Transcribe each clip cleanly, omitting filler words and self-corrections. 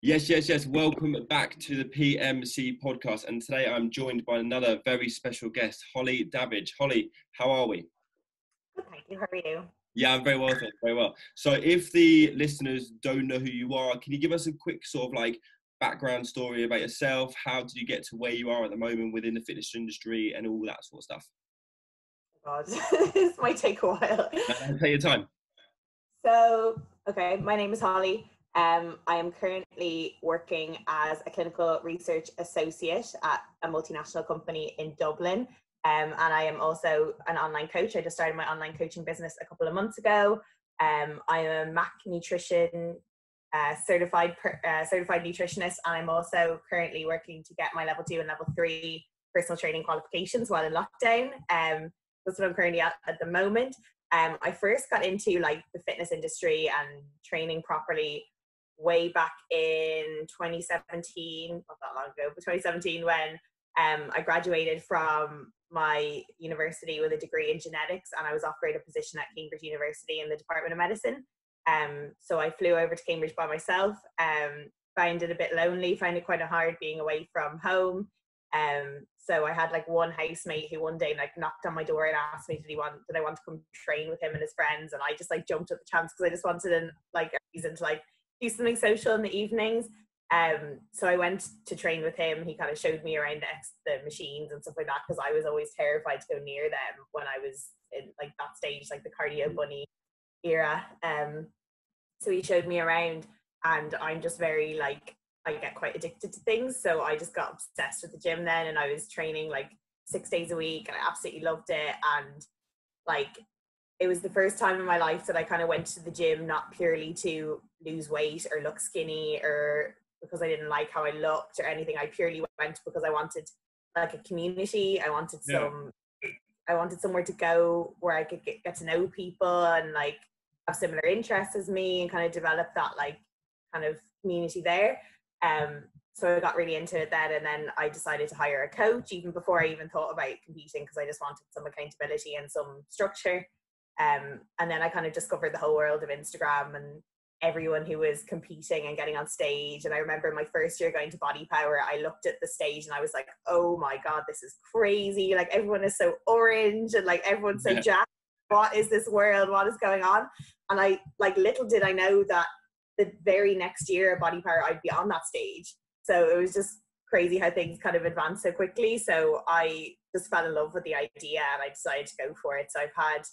Yes, yes, yes. Welcome back to the PMC podcast. And today I'm joined by another very special guest, Holly Davage. Holly, how are we? Good, thank you. How are you? Yeah, I'm very well, thanks. Very well. So if the listeners don't know who you are, can you give us a quick sort of like background story about yourself? How did you get to where you are at the moment within the fitness industry and all that sort of stuff? God, this might take a while. Take your time. Okay, my name is Holly. I am currently working as a clinical research associate at a multinational company in Dublin. And I am also an online coach. I just started my online coaching business a couple of months ago. I'm a MAC nutrition certified nutritionist, and I'm also currently working to get my level 2 and level 3 personal training qualifications while in lockdown. That's what I'm currently at the moment. I first got into like the fitness industry and training properly way back in 2017, not that long ago, but 2017 when I graduated from my university with a degree in genetics, and I was offered a position at Cambridge University in the Department of Medicine. So I flew over to Cambridge by myself, found it a bit lonely, found it quite hard being away from home. So I had like one housemate who one day like knocked on my door and asked me did I want to come train with him and his friends, and I just like jumped at the chance because I just wanted a reason to like do something social in the evenings. So I went to train with him. He kind of showed me around the machines and stuff like that because I was always terrified to go near them when I was in like that stage, like the cardio bunny era. So he showed me around, and I'm just very like, I get quite addicted to things, so I just got obsessed with the gym then, and I was training like 6 days a week, and I absolutely loved it. And like it was the first time in my life that I kind of went to the gym not purely to lose weight or look skinny or because I didn't like how I looked or anything. I purely went because I wanted like a community. I wanted somewhere to go where I could get to know people and like have similar interests as me and kind of develop that like kind of community there. So I got really into it then, and then I decided to hire a coach even before I even thought about competing because I just wanted some accountability and some structure. And then I kind of discovered the whole world of Instagram and everyone who was competing and getting on stage. And I remember my first year going to Body Power, I looked at the stage and I was like, oh my God, this is crazy. Like everyone is so orange and like everyone's so jacked. What is this world? What is going on? And I like little did I know that the very next year at Body Power I'd be on that stage. So it was just crazy how things kind of advanced so quickly. So I just fell in love with the idea and I decided to go for it. So I've had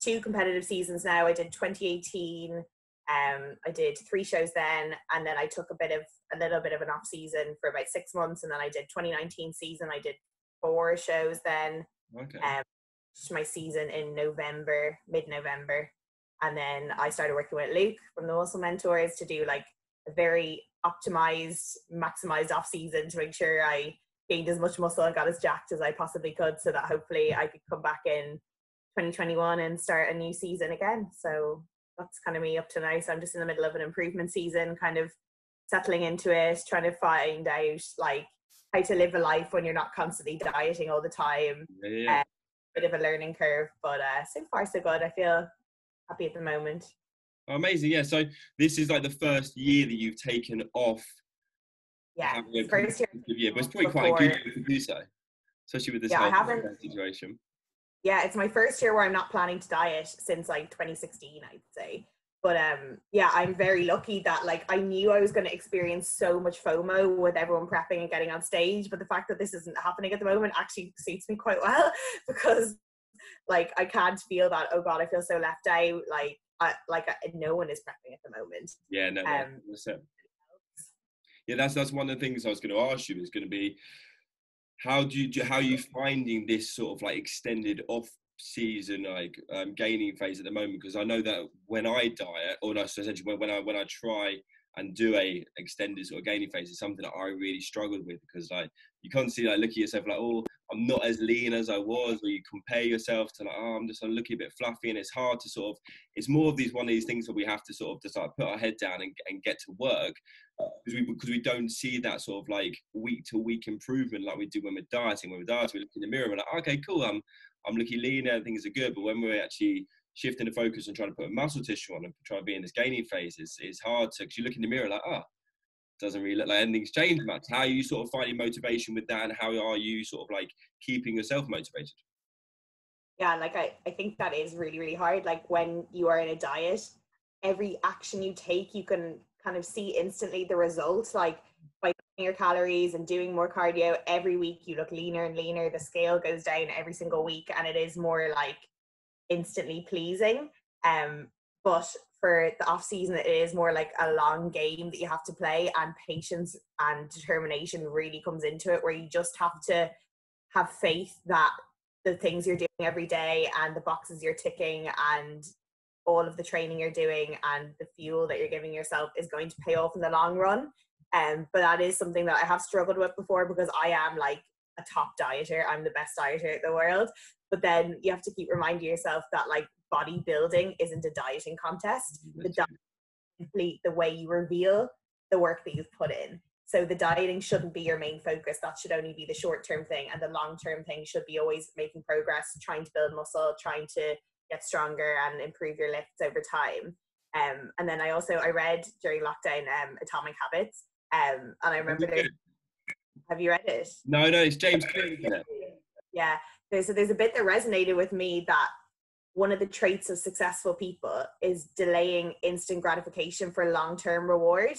2 competitive seasons now. I did 2018. I did 3 shows then, and then I took a little bit of an off season for about 6 months, and then I did 2019 season. I did 4 shows then. Okay. My season in mid-November, and then I started working with Luke from the Muscle Mentors to do like a very optimized, maximized off season to make sure I gained as much muscle and got as jacked as I possibly could, so that hopefully I could come back in 2021 and start a new season again. So that's kind of me up to now. So I'm just in the middle of an improvement season, kind of settling into it, trying to find out like how to live a life when you're not constantly dieting all the time. Yeah. Bit of a learning curve, but so far so good. I feel happy at the moment. Oh, amazing. Yeah. So this is like the first year that you've taken off. Yeah, first year. But it's probably quite a good year to do so, especially with this whole situation. Yeah, it's my first year where I'm not planning to diet since like 2016, I'd say. But yeah, I'm very lucky that like I knew I was going to experience so much FOMO with everyone prepping and getting on stage. But the fact that this isn't happening at the moment actually suits me quite well because like I can't feel that, oh God, I feel so left out. No one is prepping at the moment. Yeah, no. Yeah, that's one of the things I was going to ask you is going to be how are you finding this sort of like extended off season like gaining phase at the moment? Because I know that when I diet, or no, so essentially when I try and do a extended sort of gaining phase, is something that I really struggled with because like you constantly like look at yourself like, oh, I'm not as lean as I was, or you compare yourself to like, oh, I'm just looking a bit fluffy, and it's hard to sort of, it's more of one of these things that we have to sort of just like put our head down and get to work because we don't see that sort of like week to week improvement like we do when we're dieting. When we're dieting, we look in the mirror and we're like, okay, cool, I'm looking leaner, things are good. But when we're actually shifting the focus and trying to put muscle tissue on and trying to be in this gaining phase, it's hard to, because you look in the mirror like, oh, doesn't really look like anything's changed much. How are you sort of finding motivation with that, and how are you sort of like keeping yourself motivated? Yeah, like I think that is really, really hard. Like when you are in a diet, every action you take, you can kind of see instantly the results. Like by cutting your calories and doing more cardio every week, you look leaner and leaner. The scale goes down every single week, and it is more like instantly pleasing. But for the off season, it is more like a long game that you have to play, and patience and determination really comes into it, where you just have to have faith that the things you're doing every day and the boxes you're ticking and all of the training you're doing and the fuel that you're giving yourself is going to pay off in the long run. But that is something that I have struggled with before, because I am like a top dieter. I'm the best dieter in the world. But then you have to keep reminding yourself that like bodybuilding isn't a dieting contest. The diet is simply the way you reveal the work that you've put in. So the dieting shouldn't be your main focus. That should only be the short-term thing. And the long-term thing should be always making progress, trying to build muscle, trying to get stronger and improve your lifts over time. And then I read during lockdown Atomic Habits. And I remember have you read it? No, it's James Clear, isn't it? Yeah. There's a bit that resonated with me, that one of the traits of successful people is delaying instant gratification for long-term reward.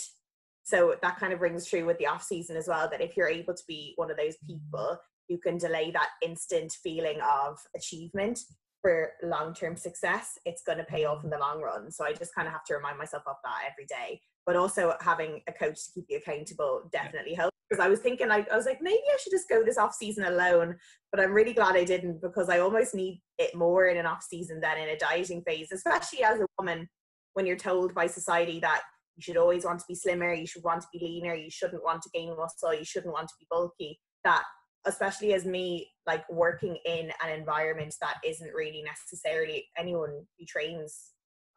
So that kind of rings true with the off season as well, that if you're able to be one of those people who can delay that instant feeling of achievement for long-term success, it's going to pay off in the long run. So I just kind of have to remind myself of that every day. But also having a coach to keep you accountable definitely helps. Because I was thinking, I was like, maybe I should just go this off season alone. But I'm really glad I didn't, because I almost need it more in an off season than in a dieting phase, especially as a woman, when you're told by society that you should always want to be slimmer, you should want to be leaner, you shouldn't want to gain muscle, you shouldn't want to be bulky. That, especially as me, like working in an environment that isn't really necessarily anyone who trains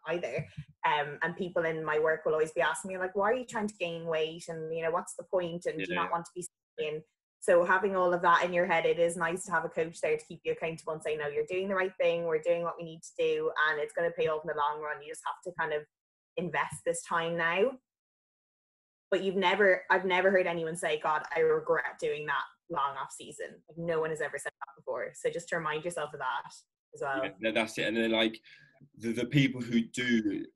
either. And people in my work will always be asking me like, why are you trying to gain weight? And what's the point? And do you not want to be skinny? So having all of that in your head, it is nice to have a coach there to keep you accountable and say, no, you're doing the right thing, we're doing what we need to do, and it's going to pay off in the long run. You just have to kind of invest this time now. But I've never heard anyone say, God, I regret doing that long off season. Like, no one has ever said that before. So just to remind yourself of that as well. Yeah, no, that's it. And then like the people who do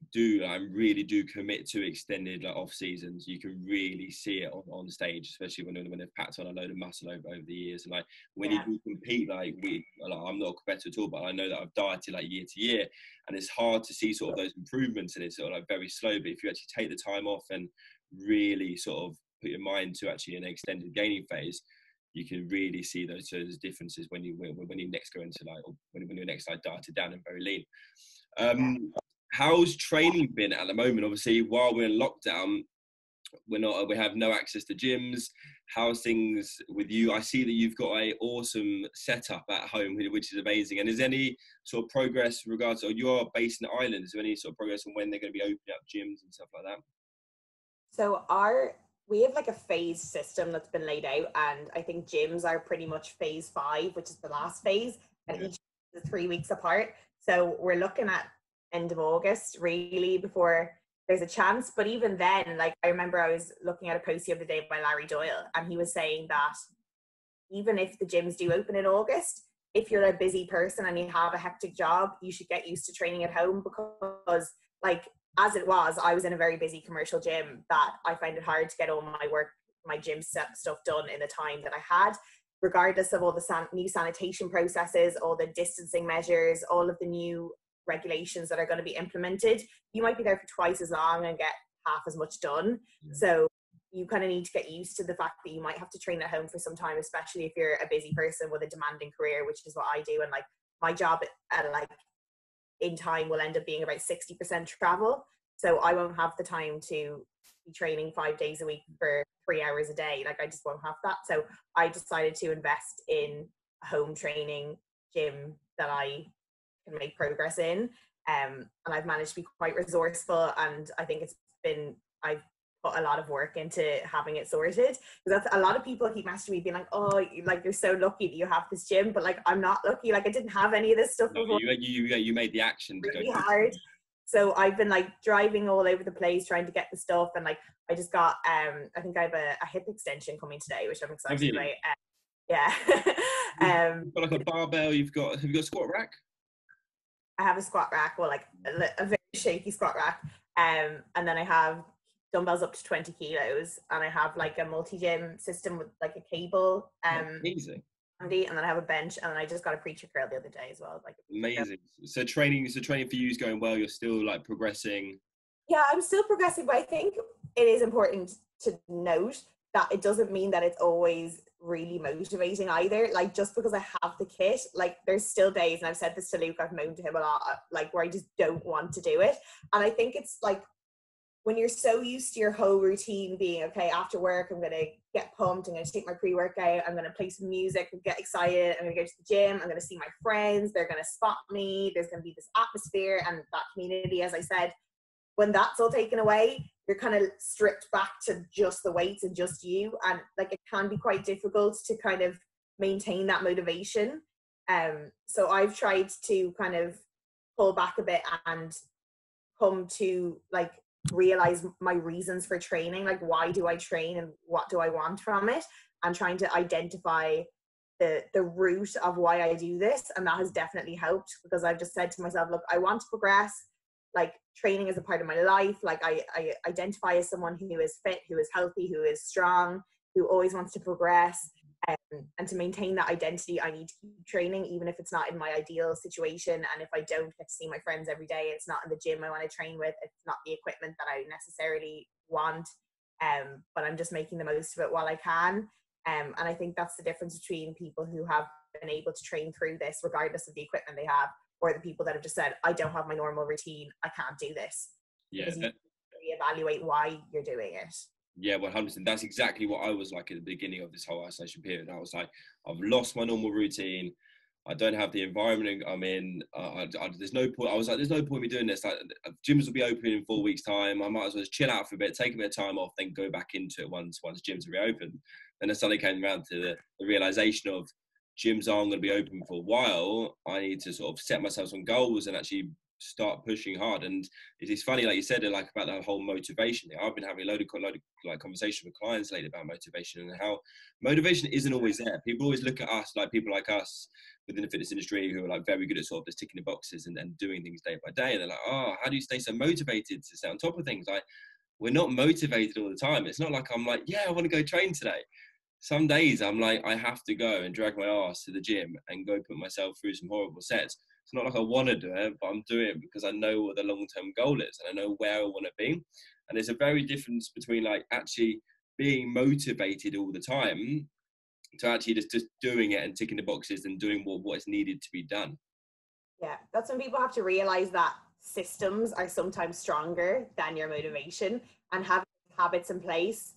really do commit to extended like off seasons, you can really see it on stage, especially when they've packed on a load of muscle over the years. And like when you do compete, like I'm not a competitor at all, but I know that I've dieted like year to year, and it's hard to see sort of those improvements, and it's sort of like very slow. But if you actually take the time off and really sort of put your mind to actually an extended gaining phase, you can really see those differences when you next go into like, or when you're next like dieted down and very lean. How's training been at the moment? Obviously, while we're in lockdown, we have no access to gyms. How's things with you? I see that you've got a awesome setup at home, which is amazing. And is any sort of progress in regards to, you are based in Ireland, is there any sort of progress on when they're going to be opening up gyms and stuff like that? So we have like a phase system that's been laid out, and I think gyms are pretty much phase 5, which is the last phase, and each is 3 weeks apart. So we're looking at end of August really before there's a chance. But even then, like I remember I was looking at a post the other day by Larry Doyle, and he was saying that even if the gyms do open in August, if you're a busy person and you have a hectic job, you should get used to training at home, because like as it was, I was in a very busy commercial gym that I find it hard to get all my work, my gym stuff done in the time that I had, regardless of all the new sanitation processes, all the distancing measures, all of the new regulations that are going to be implemented. You might be there for twice as long and get half as much done. Yeah. So you kind of need to get used to the fact that you might have to train at home for some time, especially if you're a busy person with a demanding career, which is what I do. And like my job in time will end up being about 60% travel. So I won't have the time to be training 5 days a week for 3 hours a day. Like I just won't have that. So I decided to invest in a home training gym that I can make progress in. And I've managed to be quite resourceful, and I think I've put a lot of work into having it sorted, because a lot of people keep messaging me being like, oh, like you're so lucky that you have this gym, but like I'm not lucky. Like I didn't have any of this stuff before. You made the action really hard. So I've been like driving all over the place trying to get the stuff, and like I just got I think I have a hip extension coming today, which I'm Have excited you? about. Yeah. You've got like a barbell. Have you got a squat rack? I have a squat rack, well, like a very shaky squat rack, and then I have dumbbells up to 20 kilos, and I have like a multi-gym system with like a cable, Amazing. handy, and then I have a bench, and then I just got a preacher curl the other day as well. Like, Amazing. So training for you is going well. You're still like progressing. yeah, I'm still progressing, but I think it is important to note that it doesn't mean that it's always really motivating either. Like, just because I have the kit, like there's still days, and I've said this to Luke, I've moaned to him a lot, like where I just don't want to do it. And I think it's like when you're so used to your whole routine being, okay, after work, I'm going to get pumped, I'm going to take my pre-workout, I'm going to play some music and get excited, I'm going to go to the gym, I'm going to see my friends, they're going to spot me, there's going to be this atmosphere and that community, as I said. When that's all taken away, you're kind of stripped back to just the weights and just you. And like, it can be quite difficult to kind of maintain that motivation. So I've tried to kind of pull back a bit and come to like realize my reasons for training, like why do I train and what do I want from it, and trying to identify the root of why I do this. And that has definitely helped, because I've just said to myself, look, I want to progress, like training is a part of my life, like I identify as someone who is fit, who is healthy, who is strong, who always wants to progress. And to maintain that identity, I need to keep training, even if it's not in my ideal situation. And if I don't get to see my friends every day, it's not in the gym I want to train with, it's not the equipment that I necessarily want, but I'm just making the most of it while I can. And I think that's the difference between people who have been able to train through this, regardless of the equipment they have, or the people that have just said, I don't have my normal routine, I can't do this. Yeah. Because you reevaluate why you're doing it. Yeah, 100%. That's exactly what I was like at the beginning of this whole isolation period. I was like, I've lost my normal routine. I don't have the environment I'm in. There's no point. I was like, there's no point in me doing this. Like, gyms will be open in 4 weeks' time. I might as well just chill out for a bit, take a bit of time off, then go back into it once gyms are reopened. Then I suddenly came around to the realization of gyms aren't going to be open for a while. I need to sort of set myself some goals and actually start pushing hard. And it's funny, like you said, like about that whole motivation thing. I've been having a load of like conversation with clients lately about motivation, and how motivation isn't always there. People always look at us, like people like us within the fitness industry, who are like very good at sort of just ticking the boxes and doing things day by day. And they're like, oh, how do you stay so motivated to stay on top of things? Like, we're not motivated all the time. It's not like I'm like, yeah, I want to go train today. Some days I'm like, I have to go and drag my ass to the gym and go put myself through some horrible sets. It's not like I want to do it, but I'm doing it because I know what the long-term goal is and I know where I want to be. And there's a very difference between like actually being motivated all the time to actually just doing it and ticking the boxes and doing what is needed to be done. Yeah, that's when people have to realize that systems are sometimes stronger than your motivation, and having habits in place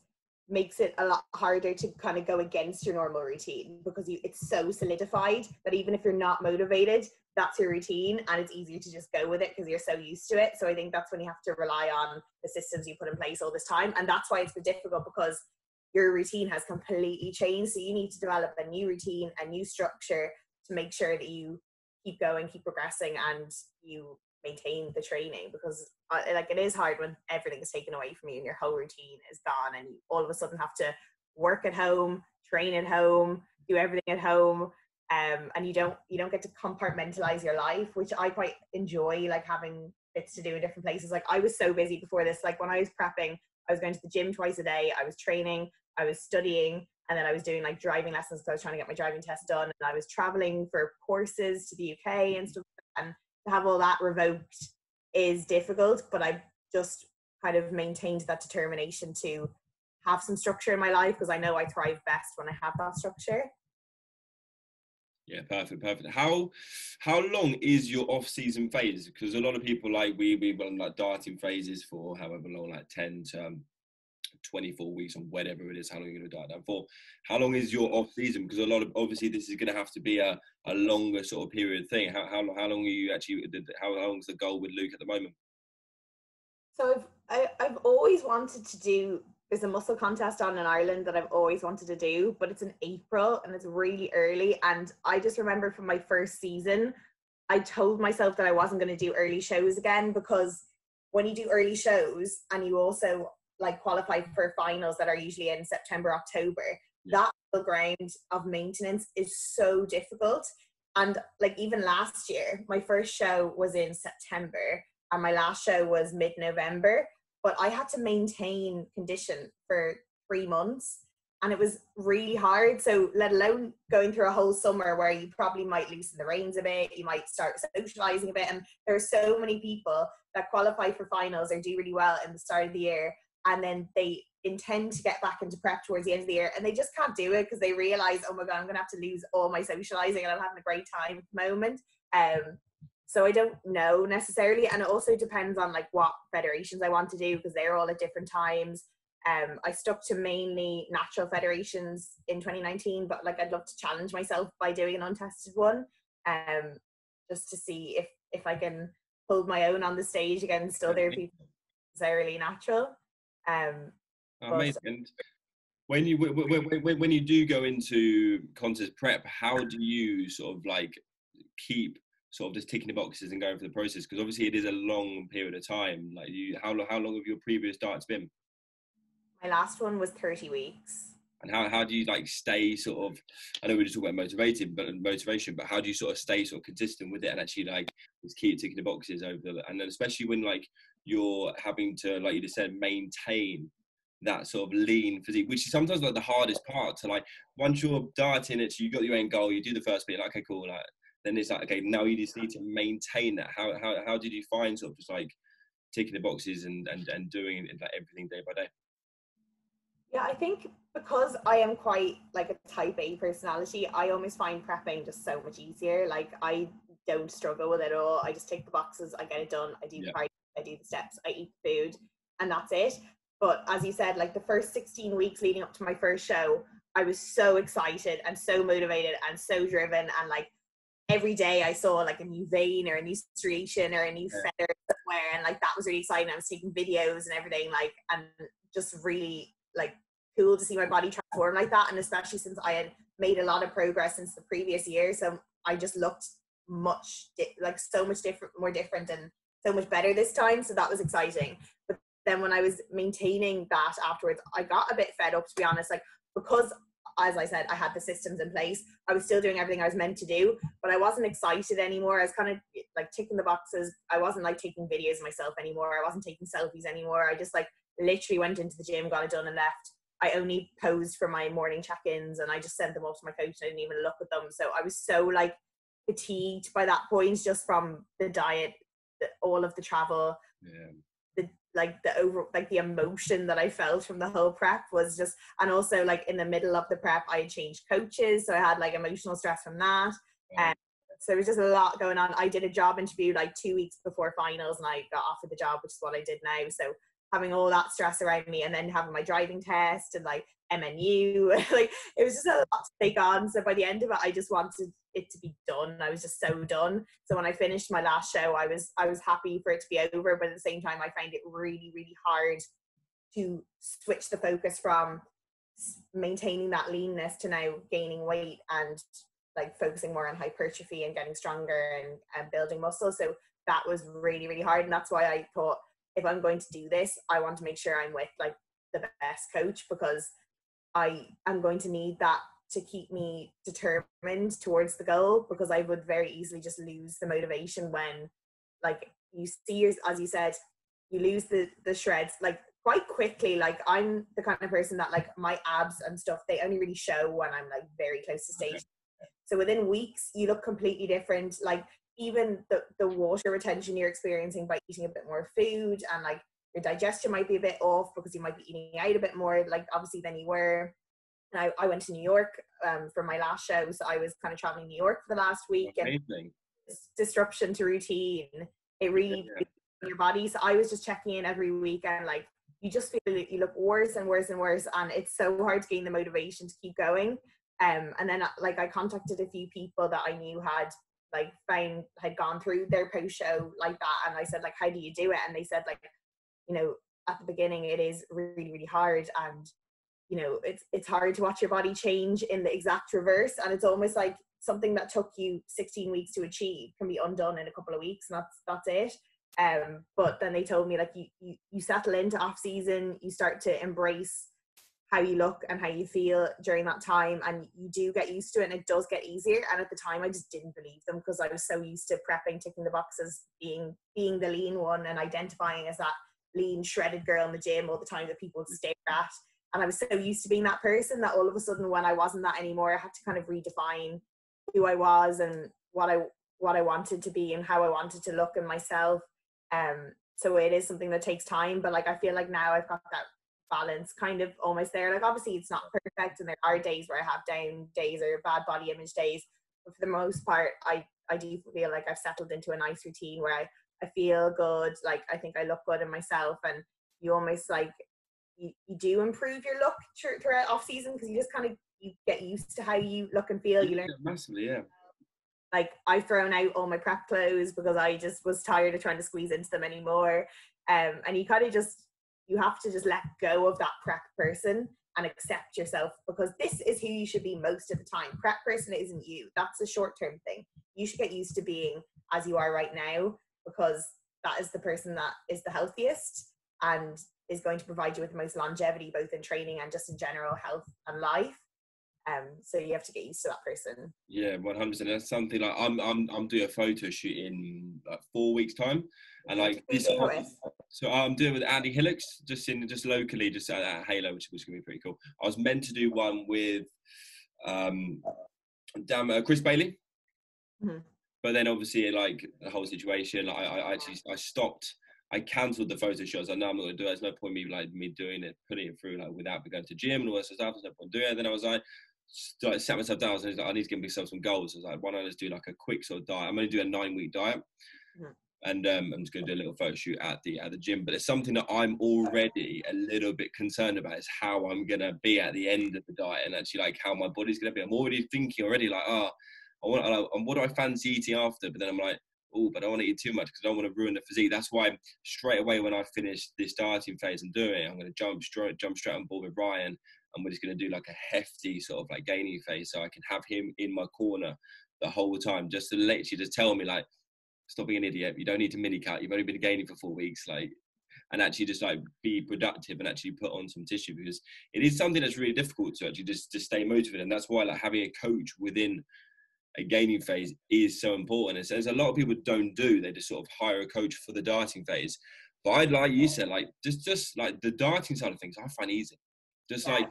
makes it a lot harder to kind of go against your normal routine, because it's so solidified that even if you're not motivated, that's your routine, and it's easier to just go with it because you're so used to it. So I think that's when you have to rely on the systems you put in place all this time, and that's why it's been difficult, because your routine has completely changed. So you need to develop a new routine, a new structure, to make sure that you keep going, keep progressing, and you maintain the training, because like it is hard when everything is taken away from you and your whole routine is gone, and you all of a sudden have to work at home, train at home, do everything at home, and you don't get to compartmentalize your life, which I quite enjoy, like having bits to do in different places. Like I was so busy before this, like when I was prepping, I was going to the gym twice a day, I was training, I was studying, and then I was doing like driving lessons because I was trying to get my driving test done, and I was traveling for courses to the UK and stuff. And to have all that revoked is difficult, but I just kind of maintained that determination to have some structure in my life, because I know I thrive best when I have that structure. Yeah, perfect. How long is your off-season phase? Because a lot of people, like we run like dieting phases for however long, like 10 to 24 weeks or whatever it is, how long you're going to diet down for. How long is your off season? Because a lot of, obviously this is going to have to be a longer sort of period thing. How long are you actually, how long is the goal with Luke at the moment? So I've always wanted to do, there's a muscle contest on in Ireland that I've always wanted to do, but it's in April and it's really early. And I just remember from my first season, I told myself that I wasn't going to do early shows again, because when you do early shows and you also like qualify for finals that are usually in September, October, that ground of maintenance is so difficult. And like even last year, my first show was in September and my last show was mid-November, but I had to maintain condition for 3 months, and it was really hard. So let alone going through a whole summer where you probably might loosen the reins a bit, you might start socializing a bit, and there are so many people that qualify for finals or do really well in the start of the year, and then they intend to get back into prep towards the end of the year and they just can't do it because they realize, oh my god, I'm gonna have to lose all my socializing and I'm having a great time at the moment. So I don't know necessarily, and it also depends on like what federations I want to do, because they're all at different times. I stuck to mainly natural federations in 2019, but like I'd love to challenge myself by doing an untested one, just to see if I can hold my own on the stage against other people necessarily natural. Amazing. And when you do go into contest prep, how do you sort of like keep sort of just ticking the boxes and going through the process? Because obviously it is a long period of time. Like how long have your previous diets been? My last one was 30 weeks. And how do you like stay sort of, I know we just talked about motivation, but how do you sort of stay sort of consistent with it and actually like just keep ticking the boxes over, and then especially when like you're having to, like you just said, maintain that sort of lean physique, which is sometimes like the hardest part to like, once you're dieting it, so you got your end goal, you do the first bit, like, okay, cool, like, then it's like, okay, now you just need to maintain that. How did you find sort of just like ticking the boxes and doing like everything day by day? Yeah, I think because I am quite like a type A personality, I almost find prepping just so much easier. Like I don't struggle with it at all. I just tick the boxes, I get it done, I do the cardio, I do the steps, I eat food, and that's it. But as you said, like the first 16 weeks leading up to my first show, I was so excited and so motivated and so driven, and like every day I saw like a new vein or a new striation or a new feather somewhere, and like that was really exciting. I was taking videos and everything, like, and just really like cool to see my body transform like that. And especially since I had made a lot of progress since the previous year, so I just looked like so much more different and so much better this time, so that was exciting. But then when I was maintaining that afterwards, I got a bit fed up, to be honest, like because as I said, I had the systems in place, I was still doing everything I was meant to do, but I wasn't excited anymore. I was kind of like ticking the boxes. I wasn't like taking videos of myself anymore. I wasn't taking selfies anymore. I just like literally went into the gym, got it done and left. I only posed for my morning check-ins and I just sent them off to my coach. I didn't even look at them. So I was so like fatigued by that point, just from the diet, all of the travel, the emotion that I felt from the whole prep was just, and also like in the middle of the prep I had changed coaches, so I had like emotional stress from that. So there was just a lot going on. I did a job interview like 2 weeks before finals and I got offered the job, which is what I did now. So having all that stress around me and then having my driving test and like MNU, like it was just a lot to take on. So by the end of it, I just wanted it to be done. I was just so done. So when I finished my last show, I was happy for it to be over, but at the same time, I find it really, really hard to switch the focus from maintaining that leanness to now gaining weight and like focusing more on hypertrophy and getting stronger and building muscle. So that was really, really hard. And that's why I thought, if I'm going to do this, I want to make sure I'm with like the best coach, because I am going to need that to keep me determined towards the goal, because I would very easily just lose the motivation when like you see, as you said, you lose the shreds like quite quickly. Like I'm the kind of person that like my abs and stuff, they only really show when I'm like very close to stage. So within weeks you look completely different. Like even the water retention you're experiencing by eating a bit more food, and like your digestion might be a bit off because you might be eating out a bit more like obviously than you were. And I went to New York for my last show, so I was kind of traveling New York for the last week. Amazing. And disruption to routine, it really your body. So I was just checking in every week, and like you just feel that you look worse and worse and worse, and it's so hard to gain the motivation to keep going. And then like I contacted a few people that I knew had gone through their post show like that, and I said like, how do you do it? And they said like, you know, at the beginning it is really, really hard, and you know, it's hard to watch your body change in the exact reverse, and it's almost like something that took you 16 weeks to achieve can be undone in a couple of weeks, and that's it. But then they told me, like, you settle into off season, you start to embrace how you look and how you feel during that time, and you do get used to it, and it does get easier. And at the time I just didn't believe them, because I was so used to prepping, ticking the boxes, being the lean one and identifying as that lean shredded girl in the gym all the time that people would stare at. And I was so used to being that person that all of a sudden, when I wasn't that anymore, I had to kind of redefine who I was and what I wanted to be and how I wanted to look in myself. So it is something that takes time, but like I feel like now I've got that balance kind of almost there. Like obviously it's not perfect, and there are days where I have down days or bad body image days, but for the most part I do feel like I've settled into a nice routine where I feel good. Like I think I look good in myself, and you almost like you do improve your look throughout off season, because you just kind of, you get used to how you look and feel. You learn massively, yeah. Like I've thrown out all my prep clothes because I just was tired of trying to squeeze into them anymore. And you kind of you have to just let go of that prep person and accept yourself, because this is who you should be most of the time. Prep person isn't you. That's a short-term thing. You should get used to being as you are right now, because that is the person that is the healthiest and is going to provide you with the most longevity, both in training and just in general health and life. So you have to get used to that person. Yeah, 100%. That's something like I'm doing a photo shoot in like 4 weeks time, and like this. So I'm doing with Andy Hillocks, just locally, just at Halo, which was gonna be pretty cool. I was meant to do one with Chris Bailey, but then obviously like the whole situation, I stopped. I cancelled the photo shots. I know I'm not gonna do it. There's no point me doing it, putting it through like without going to gym and all that stuff. There's no point doing it. Then I was like, sat myself down. I was like, I need to give myself some goals. I was like, why don't I just do like a quick sort of diet? I'm only doing a 9-week diet, and I'm just going to do a little photo shoot at the gym. But it's something that I'm already a little bit concerned about, is how I'm going to be at the end of the diet, and actually like how my body's going to be. I'm already thinking like, what do I fancy eating after? But then I'm like, oh, but I don't want to eat too much because I don't want to ruin the physique. That's why straight away when I finish this dieting phase and doing it, I'm going to jump straight on board with Ryan, and we're just going to do like a hefty sort of like gaining phase, so I can have him in my corner the whole time, just to literally just tell me like, stop being an idiot. You don't need to mini cut. You've only been gaining for 4 weeks, like, and actually just like be productive and actually put on some tissue, because it is something that's really difficult to actually just to stay motivated. And that's why like having a coach within a gaining phase is so important. It's, as a lot of people don't do, they just sort of hire a coach for the dieting phase. But I'd, like you said, like just like the dieting side of things, I find easy. Just like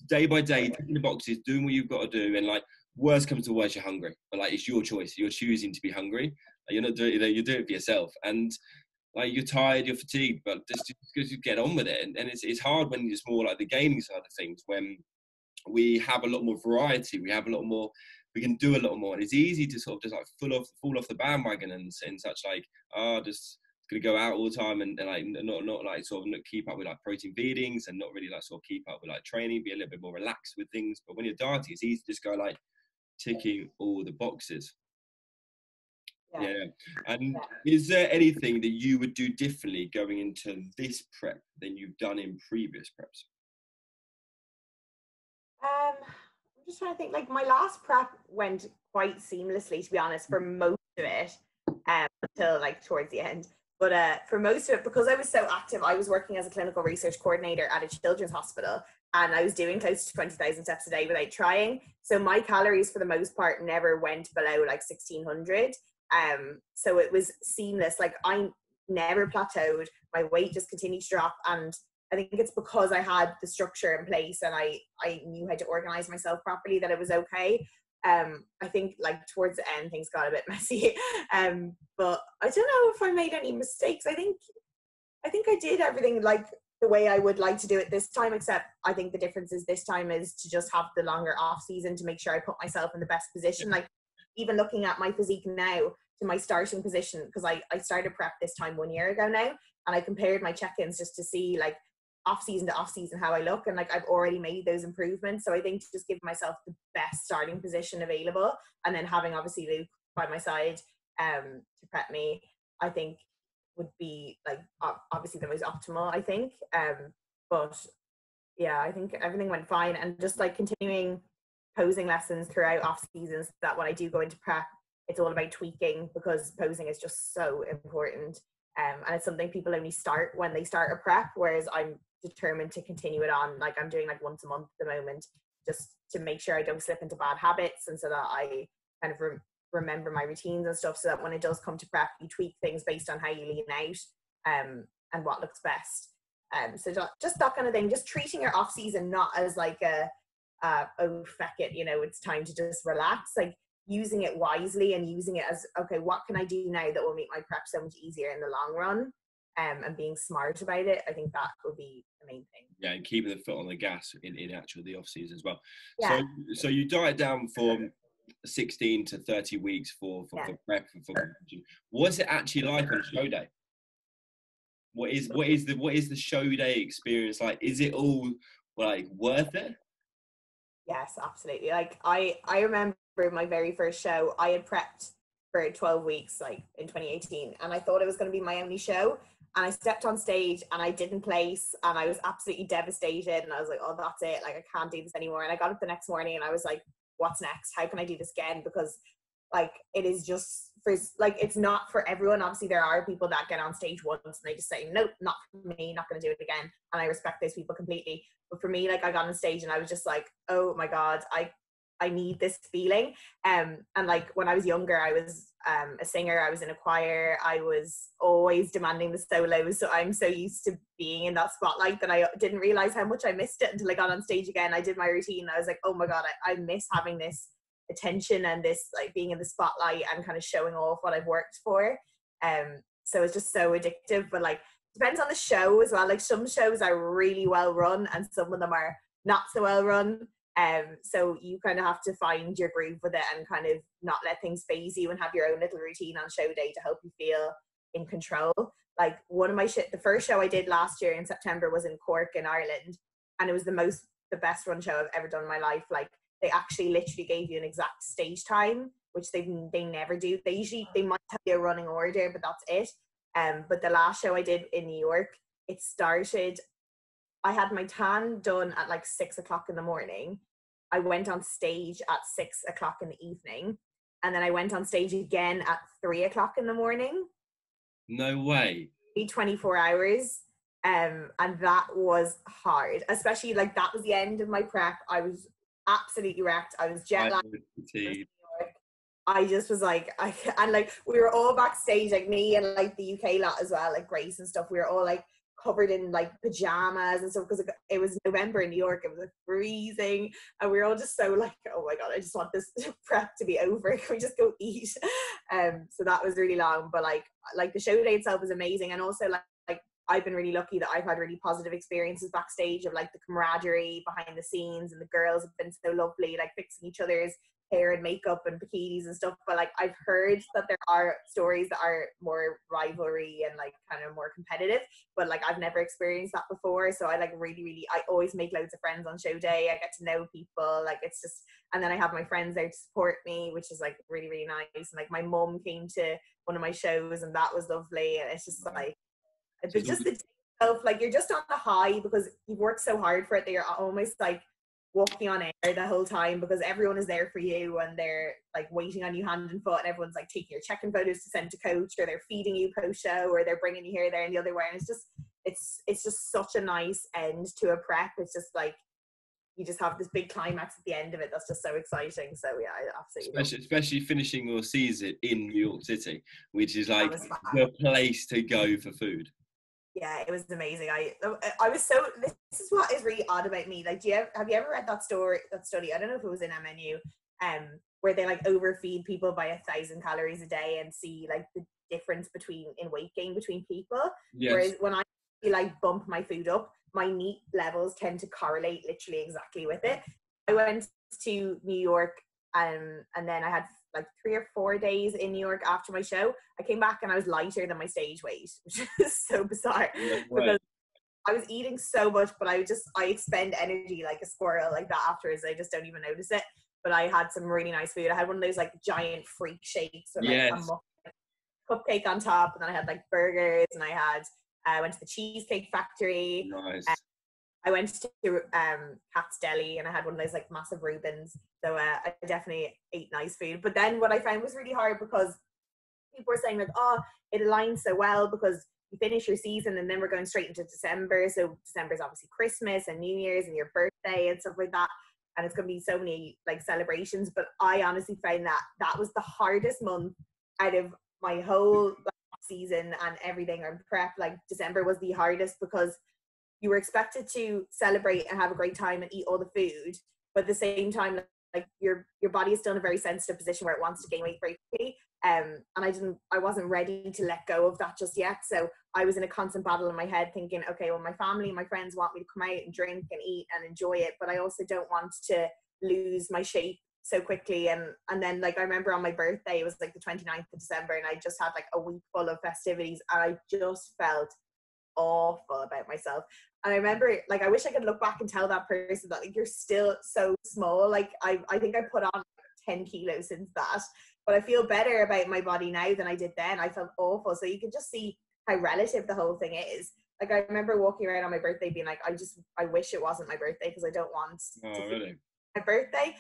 day by day, ticking the boxes, doing what you've got to do, and like worst comes to worst, you're hungry. But like it's your choice. You're choosing to be hungry. Like, you're not doing it. You're doing it for yourself. And like you're tired, you're fatigued, but just because you get on with it. And it's hard when it's more like the gaining side of things, when we have a lot more variety. We have a lot more. We can do a lot more, and it's easy to sort of just like fall off the bandwagon and such, like, just gonna go out all the time and like not like sort of keep up with like protein feedings, and not really like sort of keep up with like training, be a little bit more relaxed with things. But when you're dieting, it's easy to just go like ticking all the boxes. Yeah. And is there anything that you would do differently going into this prep than you've done in previous preps? I'm just trying to think. Like my last prep went quite seamlessly, to be honest, for most of it, until like towards the end. But for most of it, because I was so active, I was working as a clinical research coordinator at a children's hospital, and I was doing close to 20,000 steps a day without trying. So my calories, for the most part, never went below like 1,600. So it was seamless. Like I never plateaued. My weight just continued to drop, and I think it's because I had the structure in place and I knew how to organize myself properly that it was okay. I think like towards the end things got a bit messy. But I don't know if I made any mistakes. I think I did everything like the way I would like to do it this time, except I think the difference is this time is to just have the longer off season to make sure I put myself in the best position. Like even looking at my physique now to my starting position, because I started prep this time 1 year ago now, and I compared my check-ins just to see like off season to off season how I look, and like I've already made those improvements. So I think just give myself the best starting position available, and then having obviously Luke by my side to prep me, I think would be like obviously the most optimal, I think. But yeah, I think everything went fine, and just like continuing posing lessons throughout off seasons, so that when I do go into prep, it's all about tweaking, because posing is just so important. And it's something people only start when they start a prep, whereas I'm determined to continue it on. Like I'm doing like once a month at the moment, just to make sure I don't slip into bad habits, and so that I kind of remember my routines and stuff, so that when it does come to prep, you tweak things based on how you lean out, and what looks best. So just that kind of thing, just treating your off season not as like a oh feck it, you know, it's time to just relax. Like using it wisely and using it as, okay, what can I do now that will make my prep so much easier in the long run? And being smart about it, I think that would be the main thing. Yeah, and keeping the foot on the gas in actual the off season as well. Yeah. So you diet down from 16 to 30 weeks for prep for competition. What's it actually like on show day? What is the show day experience like? Is it all like worth it? Yes, absolutely. Like I remember my very first show, I had prepped for 12 weeks, like in 2018, and I thought it was going to be my only show. And I stepped on stage and I didn't place, and I was absolutely devastated. And I was like, oh, that's it. Like, I can't do this anymore. And I got up the next morning and I was like, what's next? How can I do this again? Because like, it is just for, like, it's not for everyone. Obviously there are people that get on stage once and they just say, nope, not for me, not going to do it again. And I respect those people completely. But for me, like, I got on stage and I was just like, oh my God, I need this feeling. And like when I was younger, I was a singer, I was in a choir, I was always demanding the solos. So I'm so used to being in that spotlight that I didn't realize how much I missed it until I got on stage again. I did my routine. I was like, oh my God, I miss having this attention and this like being in the spotlight and kind of showing off what I've worked for. So it's just so addictive, but like depends on the show as well. Like some shows are really well run and some of them are not so well run. So you kind of have to find your groove with it and kind of not let things phase you and have your own little routine on show day to help you feel in control. Like one of my the first show I did last year in September was in Cork in Ireland, and it was the best run show I've ever done in my life. Like they actually literally gave you an exact stage time, which they never do. They might tell you a running order, but that's it. But the last show I did in New York, it started, I had my tan done at like 6 o'clock in the morning. I went on stage at 6 o'clock in the evening, and then I went on stage again at 3 o'clock in the morning. No way. 24 hours. And that was hard, especially like that was the end of my prep. I was absolutely wrecked. I was jet lagged. I just was like, and like we were all backstage, like me and like the UK lot as well, like Grace and stuff. We were all like covered in like pajamas and stuff because it was November in New York. It was like freezing, and we were all just so like, oh my God, I just want this prep to be over. Can we just go eat? So that was really long, but like the show day itself was amazing, and also like I've been really lucky that I've had really positive experiences backstage of like the camaraderie behind the scenes, and the girls have been so lovely, like fixing each other's hair and makeup and bikinis and stuff. But like I've heard that there are stories that are more rivalry and like kind of more competitive, but like I've never experienced that before. So I like really I always make loads of friends on show day. I get to know people, like it's just, and then I have my friends there to support me, which is like really nice. And like my mum came to one of my shows and that was lovely, and it's just like it's just the itself, like you're just on the high because you've worked so hard for it that you're almost like walking on air the whole time, because everyone is there for you and they're like waiting on you hand and foot, and everyone's like taking your check-in photos to send to coach, or they're feeding you post show, or they're bringing you here, there and the other way. And it's just such a nice end to a prep. It's just like you just have this big climax at the end of it that's just so exciting. So yeah, I absolutely especially finishing your season in New York City, which is like the place to go for food. Yeah, it was amazing. I was so, this is what is really odd about me. Like, have you ever read that study? I don't know if it was in MNU, where they like overfeed people by 1,000 calories a day and see like the difference in weight gain between people. Yes. Whereas when I like bump my food up, my NEAT levels tend to correlate literally exactly with it. I went to New York, and then I had like 3 or 4 days in New York after my show. I came back and I was lighter than my stage weight, which is so bizarre. Right. Because I was eating so much, but I expend energy like a squirrel like that afterwards. I just don't even notice it. But I had some really nice food. I had one of those like giant freak shakes with like a cupcake on top, and then I had like burgers, and I went to the Cheesecake Factory. Nice. I went to Cat's Deli and I had one of those like massive Reubens. So I definitely ate nice food. But then what I found was really hard because people were saying like, oh, it aligns so well because you finish your season and then we're going straight into December. So December is obviously Christmas and New Year's and your birthday and stuff like that. And it's going to be so many like celebrations. But I honestly found that that was the hardest month out of my whole like, season and everything and prep. Like December was the hardest because you were expected to celebrate and have a great time and eat all the food, but at the same time, like your body is still in a very sensitive position where it wants to gain weight very quickly. And I wasn't ready to let go of that just yet. So I was in a constant battle in my head thinking, okay, well, my family and my friends want me to come out and drink and eat and enjoy it, but I also don't want to lose my shape so quickly. And then like I remember on my birthday, it was like the 29th of December, and I just had like a week full of festivities, and I just felt awful about myself. And I remember, like, I wish I could look back and tell that person that, like, you're still so small. Like, I think I put on 10 kilos since that, but I feel better about my body now than I did then. I felt awful. So you can just see how relative the whole thing is. Like, I remember walking around on my birthday being like, I wish it wasn't my birthday because I don't want to really? my birthday.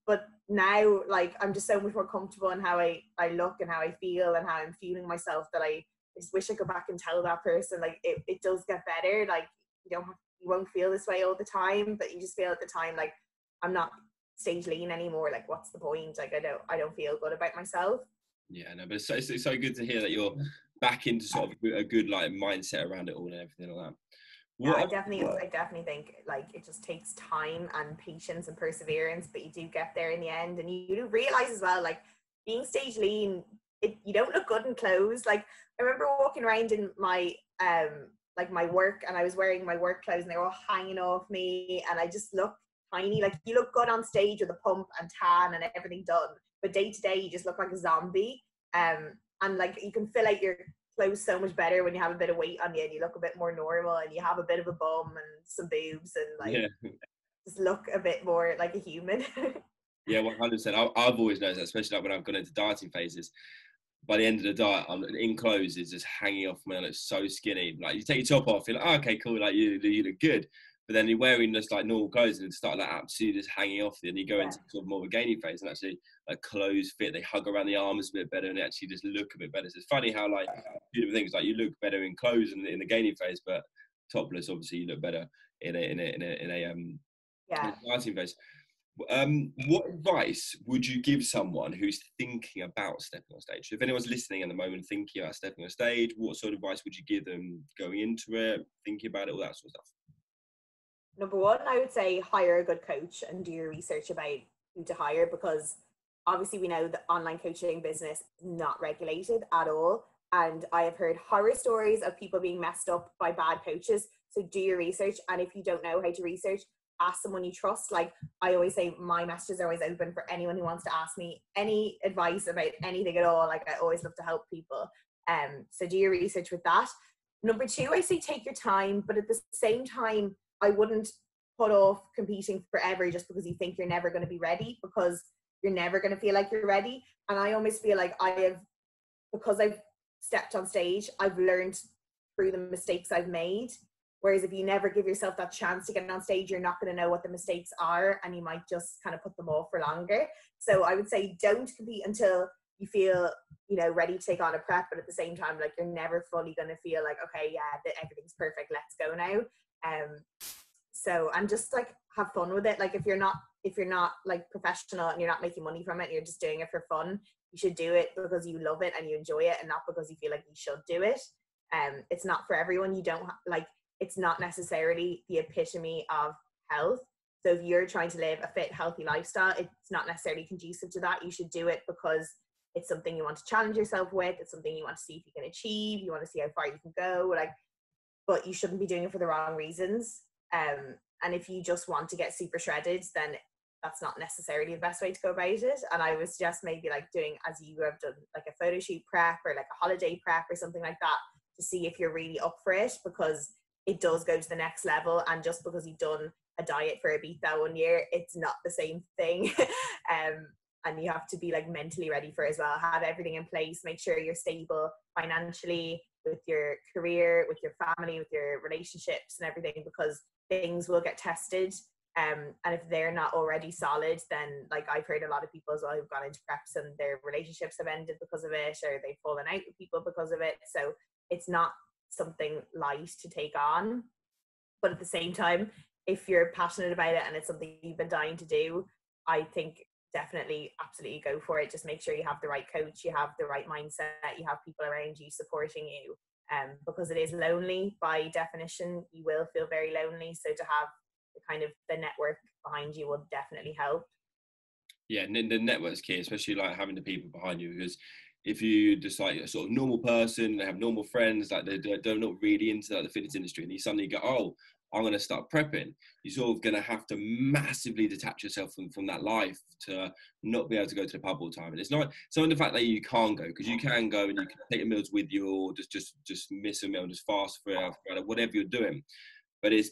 But now, like, I'm just so much more comfortable in how I look and how I feel and how I'm feeling myself that I just wish I could go back and tell that person, like, it does get better. Like, you won't feel this way all the time, but you just feel at the time like, I'm not stage lean anymore. Like, what's the point? Like, I don't feel good about myself. Yeah, no, but it's so good to hear that you're back into sort of a good like mindset around it all and everything like that. Yeah, I definitely think like it just takes time and patience and perseverance, but you do get there in the end. And you do realize as well, like, being stage lean, you don't look good in clothes. Like, I remember walking around in my like my work, and I was wearing my work clothes and they were all hanging off me, and I just looked tiny. Like, you look good on stage with a pump and tan and everything done, but day to day you just look like a zombie. And like, you can fill out your clothes so much better when you have a bit of weight on you and you look a bit more normal and you have a bit of a bum and some boobs and like just look a bit more like a human. Yeah, 100%. I've always noticed that, especially like when I've gone into dieting phases. By the end of the diet, I'm in clothes is just hanging off me. I look so skinny. Like, you take your top off, you're like, oh, okay, cool. Like, you look good. But then you're wearing just like normal clothes and start like absolutely just hanging off. And you go into sort of more of a gaining phase, and actually like clothes fit. They hug around the arms a bit better, and they actually just look a bit better. So it's funny how like different things, like you look better in clothes in the gaining phase, but topless obviously you look better in a dieting phase. What advice would you give someone who's thinking about stepping on stage? So if anyone's listening at the moment thinking about stepping on stage, what sort of advice would you give them going into it, thinking about it, all that sort of stuff? Number one, I would say hire a good coach and do your research about who to hire, because obviously we know the online coaching business is not regulated at all. And I have heard horror stories of people being messed up by bad coaches. So do your research. And if you don't know how to research, ask someone you trust. Like, I always say, my messages are always open for anyone who wants to ask me any advice about anything at all. Like, I always love to help people. So do your research with that. Number two, I say take your time, but at the same time, I wouldn't put off competing forever just because you think you're never going to be ready, because you're never going to feel like you're ready. And I almost feel like because I've stepped on stage, I've learned through the mistakes I've made. Whereas if you never give yourself that chance to get on stage, you're not going to know what the mistakes are, and you might just kind of put them off for longer. So I would say don't compete until you feel, ready to take on a prep, but at the same time, like, you're never fully going to feel like, okay, yeah, everything's perfect, let's go now. So, and just like have fun with it. Like, if you're not like professional and you're not making money from it, and you're just doing it for fun, you should do it because you love it and you enjoy it, and not because you feel like you should do it. It's not for everyone. You don't it's not necessarily the epitome of health. So if you're trying to live a fit, healthy lifestyle, it's not necessarily conducive to that. You should do it because it's something you want to challenge yourself with. It's something you want to see if you can achieve. You want to see how far you can go. But you shouldn't be doing it for the wrong reasons. And if you just want to get super shredded, then that's not necessarily the best way to go about it. And I would suggest maybe like doing, as you have done, like a photo shoot prep or like a holiday prep or something like that, to see if you're really up for it, because it does go to the next level. And just because you've done a diet for a beat that 1 year, it's not the same thing. And you have to be like mentally ready for it as well. Have everything in place. Make sure you're stable financially, with your career, with your family, with your relationships and everything, because things will get tested. And if they're not already solid, then like I've heard a lot of people as well who've gone into preps and their relationships have ended because of it, or they've fallen out with people because of it. So it's not something light to take on. But at the same time, if you're passionate about it and it's something you've been dying to do, I think definitely absolutely go for it. Just make sure you have the right coach, you have the right mindset, you have people around you supporting you. Because it is lonely by definition, you will feel very lonely. So to have kind of the network behind you will definitely help. Yeah, and the network's key, especially like having the people behind you, because if you just like a sort of normal person, they have normal friends, like they're not really into like the fitness industry, and you suddenly go, oh, I'm going to start prepping, you're sort of going to have to massively detach yourself from that life to not be able to go to the pub all the time. And it's not the fact that you can't go, because you can go and you can take your meals with you, or just miss a meal, just fast for whatever you're doing. But it's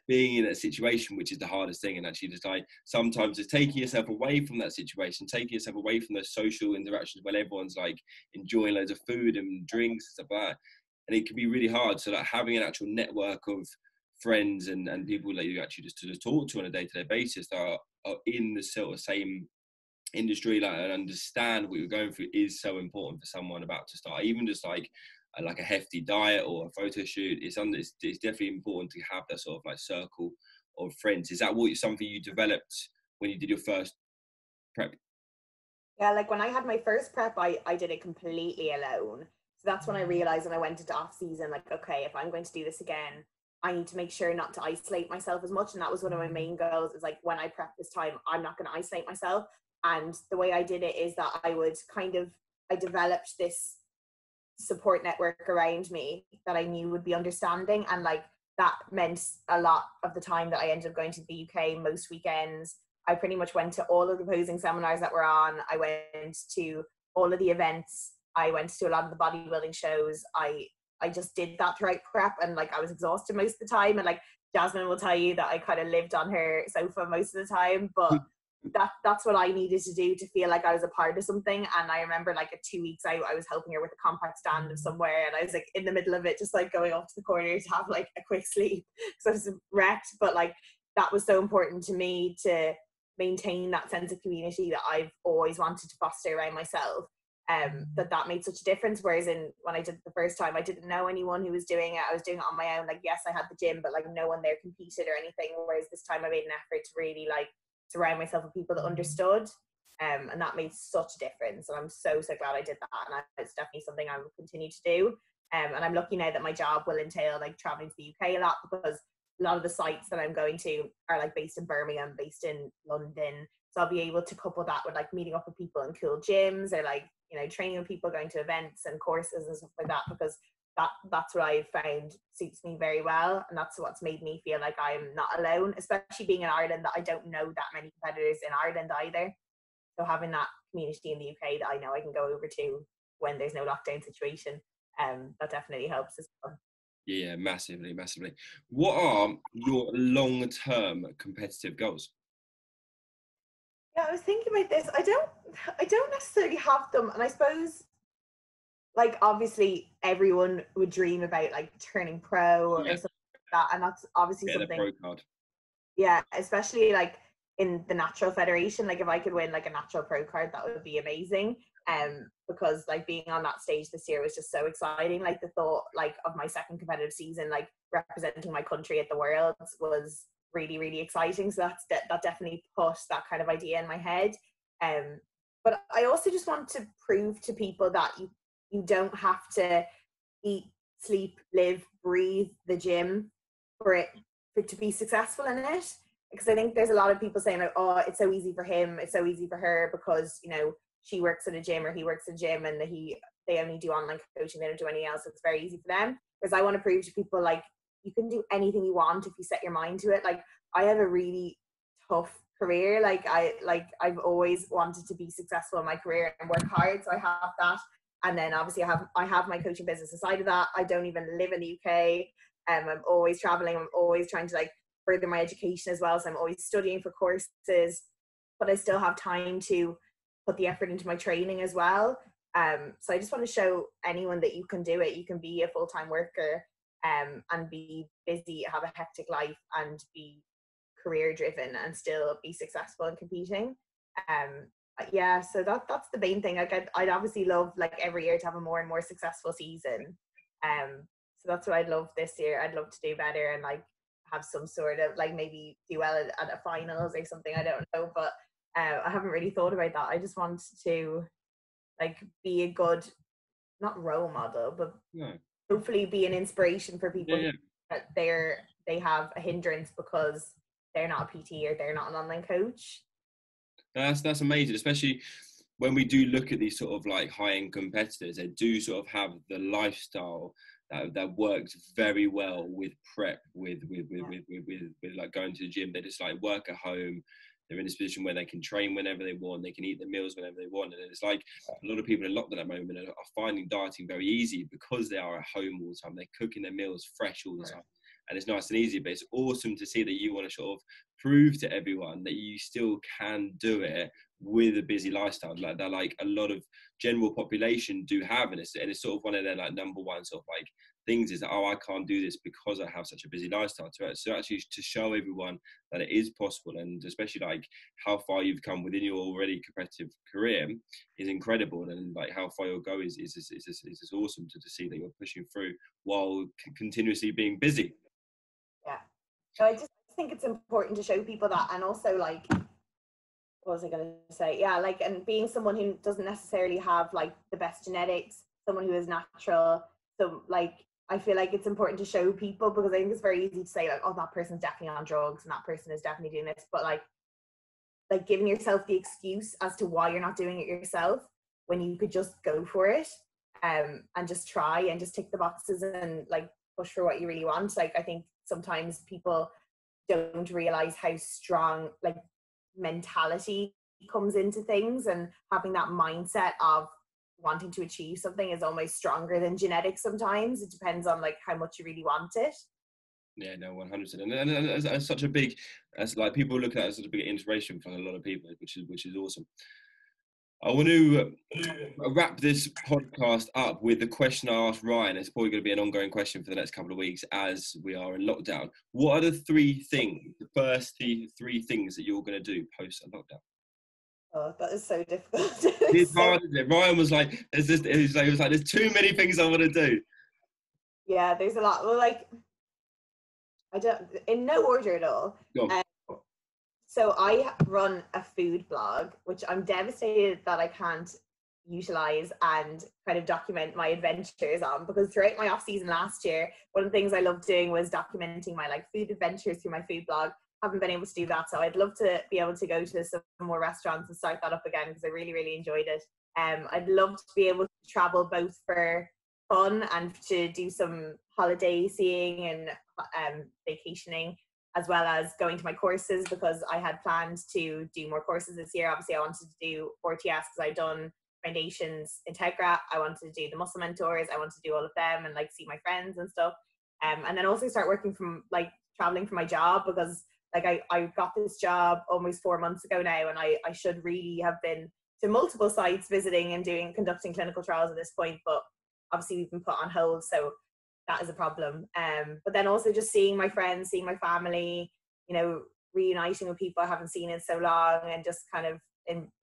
being in a situation which is the hardest thing, and actually just like sometimes it's taking yourself away from that situation, taking yourself away from those social interactions when everyone's like enjoying loads of food and drinks and stuff like that. And it can be really hard. So like having an actual network of friends and people that you actually just talk to on a day-to-day basis that are in the sort of same industry, like, and understand what you're going through is so important for someone about to start. Even just like a hefty diet or a photo shoot, it's definitely important to have that sort of like circle of friends. Is that something you developed when you did your first prep? Yeah, like when I had my first prep, I did it completely alone. So that's when I realized when I went into off season, like, okay, if I'm going to do this again, I need to make sure not to isolate myself as much. And that was one of my main goals, is like, when I prep this time, I'm not going to isolate myself. And the way I did it is that I developed this support network around me that I knew would be understanding. And like that meant a lot of the time that I ended up going to the UK most weekends. I pretty much went to all of the posing seminars that were on. I went to all of the events. I went to a lot of the bodybuilding shows. I just did that throughout prep, and like I was exhausted most of the time. And like Jasmine will tell you that I kind of lived on her sofa most of the time, but that's what I needed to do to feel like I was a part of something. And I remember like at 2 weeks I was helping her with a compact stand of somewhere, and I was like in the middle of it, just like going off to the corner to have like a quick sleep because I was wrecked. But like that was so important to me to maintain that sense of community that I've always wanted to foster around myself. That made such a difference. Whereas when I did it the first time, I didn't know anyone who was doing it. I was doing it on my own. Like, yes, I had the gym, but like no one there competed or anything. Whereas this time I made an effort to really like surround myself with people that understood. And that made such a difference. And I'm so glad I did that. And it's definitely something I will continue to do. And I'm lucky now that my job will entail like traveling to the UK a lot, because a lot of the sites that I'm going to are like based in Birmingham, based in London. So I'll be able to couple that with like meeting up with people in cool gyms, or like, you know, training with people, going to events and courses and stuff like that, because that's what I've found suits me very well. And that's what's made me feel like I'm not alone, especially being in Ireland, that I don't know that many competitors in Ireland either. So having that community in the UK that I know I can go over to when there's no lockdown situation, that definitely helps as well. Yeah, massively. What are your long-term competitive goals? Yeah, I was thinking about this. I don't necessarily have them, and I suppose like obviously everyone would dream about like turning pro or something like that, and that's obviously something. Pro card. Yeah, especially like in the natural federation, like if I could win like a natural pro card, that would be amazing. Because like being on that stage this year was just so exciting. Like the thought like of my second competitive season, like representing my country at the Worlds, was really exciting. So that definitely put that kind of idea in my head. But I also just want to prove to people that you don't have to eat, sleep, live, breathe the gym for it to be successful in it. Because I think there's a lot of people saying like, oh, it's so easy for him, it's so easy for her, because you know she works at a gym or he works at a gym, and they only do online coaching, they don't do anything else. It's very easy for them. Because I want to prove to people like you can do anything you want if you set your mind to it. Like I have a really tough career. Like I've always wanted to be successful in my career and work hard, so I have that. And then obviously I have my coaching business aside of that. I don't even live in the UK. I'm always traveling. I'm always trying to like further my education as well. So I'm always studying for courses, but I still have time to put the effort into my training as well. So I just want to show anyone that you can do it. You can be a full-time worker and be busy, have a hectic life, and be career driven and still be successful in competing. Yeah, so that's the main thing. Like I'd obviously love like every year to have a more and more successful season. So that's what I'd love this year. I'd love to do better and like have some sort of like maybe do well at a finals or something. I don't know, but I haven't really thought about that. I just want to like be a good, not role model, but hopefully be an inspiration for people that they have a hindrance because they're not a PT or they're not an online coach. That's amazing, especially when we do look at these sort of like high-end competitors. They do sort of have the lifestyle that works very well with prep, with like going to the gym. They just like work at home. They're in this position where they can train whenever they want. They can eat their meals whenever they want. And it's like a lot of people in lockdown at the moment are finding dieting very easy because they are at home all the time. They're cooking their meals fresh all the time. And it's nice and easy, but it's awesome to see that you want to sort of prove to everyone that you still can do it with a busy lifestyle like that, like a lot of general population do have. And it's sort of one of their like number one sort of like things is that, oh, I can't do this because I have such a busy lifestyle. So actually to show everyone that it is possible, and especially like how far you've come within your already competitive career is incredible. And like how far you'll go is awesome to see that you're pushing through while continuously being busy. Yeah. So I just think it's important to show people that, and also like, what was I going to say? Yeah, like, and being someone who doesn't necessarily have like the best genetics, someone who is natural. So like, I feel like it's important to show people, because I think it's very easy to say like, oh, that person's definitely on drugs and that person is definitely doing this. But like giving yourself the excuse as to why you're not doing it yourself when you could just go for it, and just try and just tick the boxes and like push for what you really want. Like, I think sometimes people don't realize how strong like mentality comes into things, and having that mindset of wanting to achieve something is almost stronger than genetics. Sometimes it depends on like how much you really want it. Yeah, no, 100%. And as such a big, as like people look at it as such a big inspiration for a lot of people, which is awesome. I want to wrap this podcast up with the question I asked Ryan. It's probably going to be an ongoing question for the next couple of weeks as we are in lockdown. What are the first three things that you're going to do post a lockdown? Oh, that is so difficult. It's hard, isn't it? Ryan was like, there's too many things I want to do. Yeah, there's a lot. Well, like, I don't, in no order at all. So I run a food blog, which I'm devastated that I can't utilize and kind of document my adventures on, because throughout my off season last year, one of the things I loved doing was documenting my like food adventures through my food blog. Haven't been able to do that, so I'd love to be able to go to some more restaurants and start that up again, because I really, really enjoyed it. I'd love to be able to travel both for fun and to do some holiday seeing and vacationing, as well as going to my courses, because I had planned to do more courses this year. Obviously, I wanted to do 4TS because I'd done Foundations Integra. I wanted to do the Muscle Mentors. I wanted to do all of them and like see my friends and stuff. And then also start working from like traveling for my job, because like I got this job almost 4 months ago now, and I should really have been to multiple sites visiting and conducting clinical trials at this point, but obviously we've been put on hold, so that is a problem. But then also just seeing my friends, seeing my family, you know, reuniting with people I haven't seen in so long, and just kind of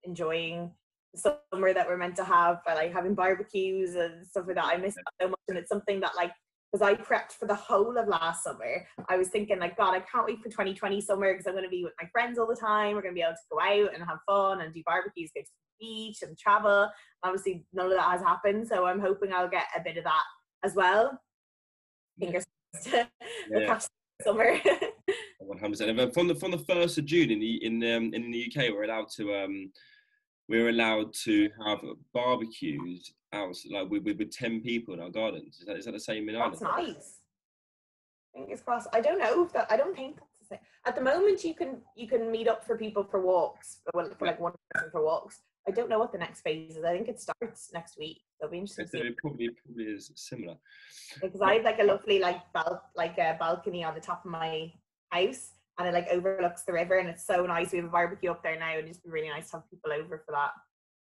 enjoying the summer that we're meant to have, by like having barbecues and stuff like that. I miss that so much, and it's something that like, because I prepped for the whole of last summer, I was thinking like, God, I can't wait for 2020 summer, because I'm going to be with my friends all the time. We're going to be able to go out and have fun and do barbecues, go to the beach and travel. Obviously, none of that has happened, so I'm hoping I'll get a bit of that as well. Fingers crossed. We'll catch summer. 100%. And from the 1st of June in the UK, we're allowed to have barbecues out like with 10 people in our gardens. Is that the same in Ireland? That's nice. Fingers crossed. I don't know if that. I don't think that's the same. At the moment, you can meet up for people for walks, for like one person for walks. I don't know what the next phase is. I think it starts next week. It'll be interesting. So it probably is similar. Because I have like a lovely balcony on the top of my house, and it like overlooks the river, and it's so nice. We have a barbecue up there now, and it'd just be really nice to have people over for that.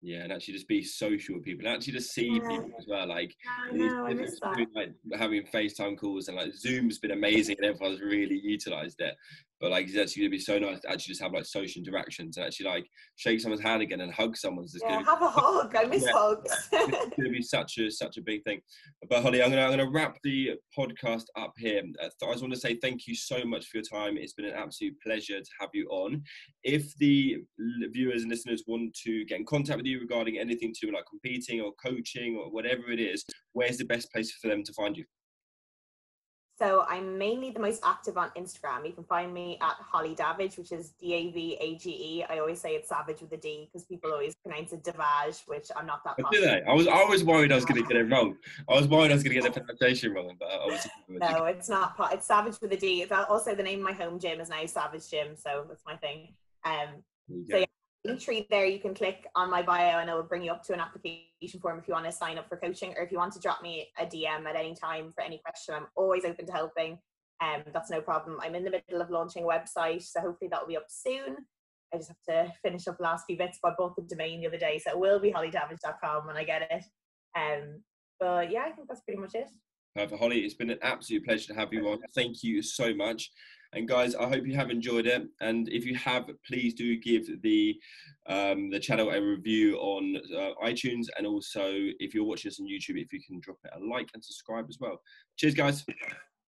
Yeah, and actually just be social with people and actually just see Yeah, people as well. Like I it's know, I miss difference that. between like having FaceTime calls and like Zoom's been amazing and everyone's really utilized it. But like it's actually gonna be so nice to actually just have like social interactions and actually like shake someone's hand again and hug someone's just Yeah, gonna have a hug. I be miss hugs. it's going to be such a big thing. But Holly, I'm gonna wrap the podcast up here. I just want to say thank you so much for your time. It's been an absolute pleasure to have you on. If the viewers and listeners want to get in contact with you regarding anything to do with like competing or coaching or whatever it is, where's the best place for them to find you? So I'm mainly the most active on Instagram. You can find me at Holly Davage, which is Davage. I always say it's Savage with a D because people always pronounce it Davage, which I'm not that But do posh. they? I was worried I was going to get it wrong. I was worried I was going to get the pronunciation wrong, but I was. No, it's not. It's Savage with a D. It's also the name of my home gym is now Savage Gym, so that's my thing. So yeah, link tree there. You can click on my bio, and it will bring you up to an application form if you want to sign up for coaching, or if you want to drop me a DM at any time for any question. I'm always open to helping. That's no problem. I'm in the middle of launching a website, so hopefully that will be up soon. I just have to finish up the last few bits, but I bought the domain the other day, so it will be hollydavage.com when I get it. But yeah, I think that's pretty much it. Perfect, Holly. It's been an absolute pleasure to have you on. Thank you so much. And guys, I hope you have enjoyed it. And if you have, please do give the channel a review on iTunes. And also, if you're watching us on YouTube, if you can drop it a like and subscribe as well. Cheers, guys.